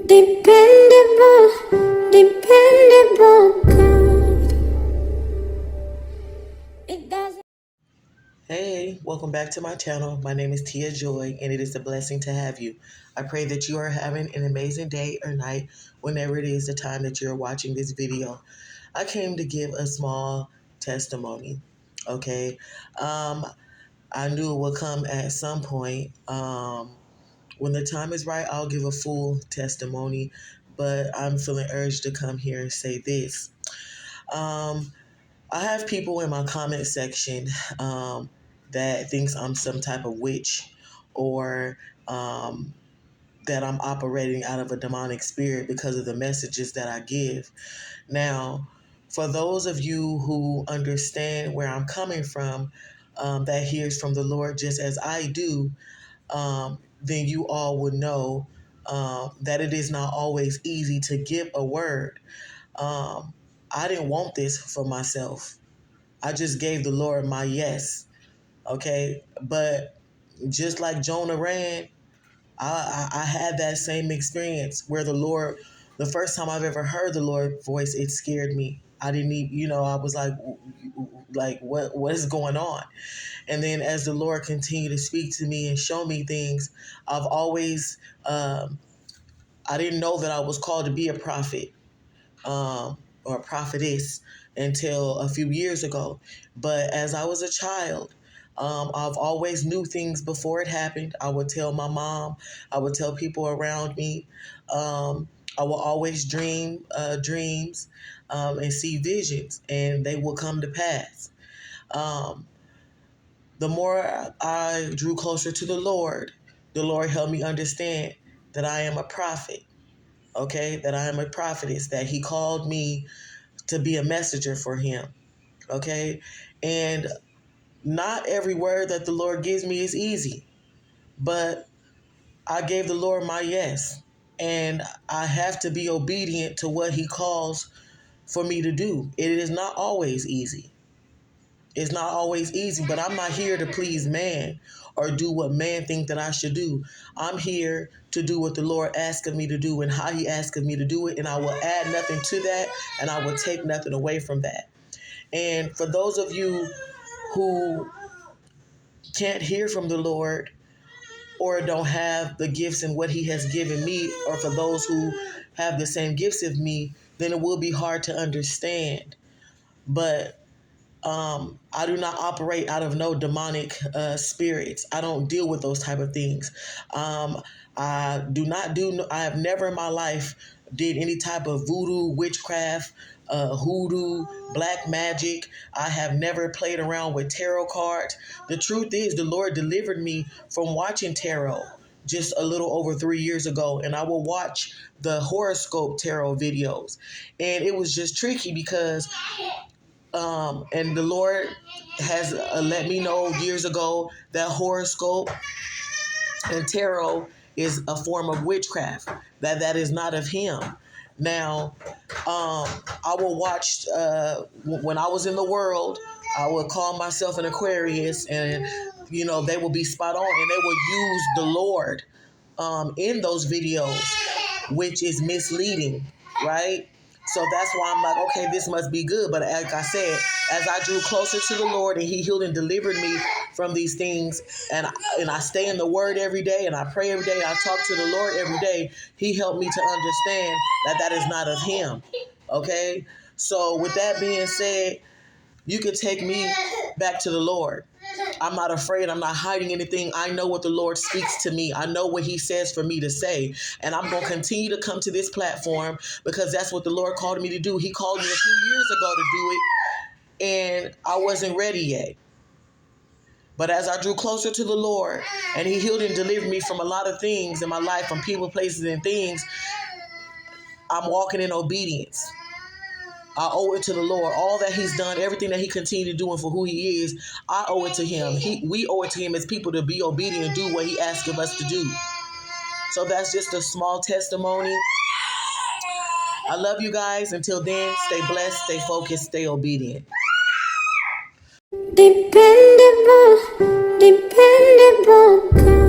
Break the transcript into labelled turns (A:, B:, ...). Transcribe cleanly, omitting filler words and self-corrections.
A: Dependable, dependable God. It doesn't.
B: Hey, welcome back to my channel. My name is Tia Joy, and it is a blessing to have you. I pray that you are having an amazing day or night whenever it is the time that you're watching this video. I came to give a small testimony, okay? I knew it would come at some point. When the time is right, I'll give a full testimony, but I'm feeling urged to come here and say this. Um, I have people in my comment section that thinks I'm some type of witch or that I'm operating out of a demonic spirit because of the messages that I give. Now, for those of you who understand where I'm coming from, that hears from the Lord just as I do, then you all would know that it is not always easy to give a word. I didn't want this for myself. I just gave the Lord my yes, okay? But just like Jonah ran, I had that same experience where the first time I've ever heard the Lord voice, it scared me. I didn't even, I was like what is going on? And then as the Lord continued to speak to me and show me things, I've always, I didn't know that I was called to be a prophet. Or a prophetess until a few years ago. But as I was a child, I've always knew things before it happened. I would tell my mom, I would tell people around me. I will always dream dreams and see visions, and they will come to pass. Um, the more I drew closer to the Lord helped me understand that I am a prophet, okay? That I am a prophetess, that He called me to be a messenger for Him, okay? And not every word that the Lord gives me is easy, but I gave the Lord my yes, and I have to be obedient to what He calls for me to do. It is not always easy. It's not always easy, but I'm not here to please man or do what man think that I should do. I'm here to do what the Lord asked of me to do and how He asked of me to do it, and I will add nothing to that, and I will take nothing away from that. And for those of you who can't hear from the Lord or don't have the gifts and what He has given me, or for those who have the same gifts as me, then it will be hard to understand. But I do not operate out of no demonic spirits. I don't deal with those type of things. I have never in my life did any type of voodoo, witchcraft, hoodoo, black magic. I have never played around with tarot cards. The truth is, the Lord delivered me from watching tarot just a little over 3 years ago, and I will watch the horoscope tarot videos. And it was just tricky because and the Lord has let me know years ago that horoscope and tarot is a form of witchcraft, that is not of Him. Now, I will watch, when I was in the world, I would call myself an Aquarius, and, they will be spot on, and they will use the Lord in those videos, which is misleading, right? So that's why I'm like, okay, this must be good. But like I said, as I drew closer to the Lord and He healed and delivered me from these things, and I stay in the Word every day, and I pray every day, and I talk to the Lord every day, He helped me to understand that is not of Him, okay? So with that being said, you could take me back to the Lord. I'm not afraid. I'm not hiding anything. I know what the Lord speaks to me. I know what He says for me to say. And I'm going to continue to come to this platform because that's what the Lord called me to do. He called me a few years ago to do it, and I wasn't ready yet. But as I drew closer to the Lord and He healed and delivered me from a lot of things in my life, from people, places, and things, I'm walking in obedience. I owe it to the Lord. All that He's done, everything that He continued doing for who He is, I owe it to Him. We owe it to Him as people to be obedient and do what He asks of us to do. So that's just a small testimony. I love you guys. Until then, stay blessed, stay focused, stay obedient.
A: Dependable, dependable God.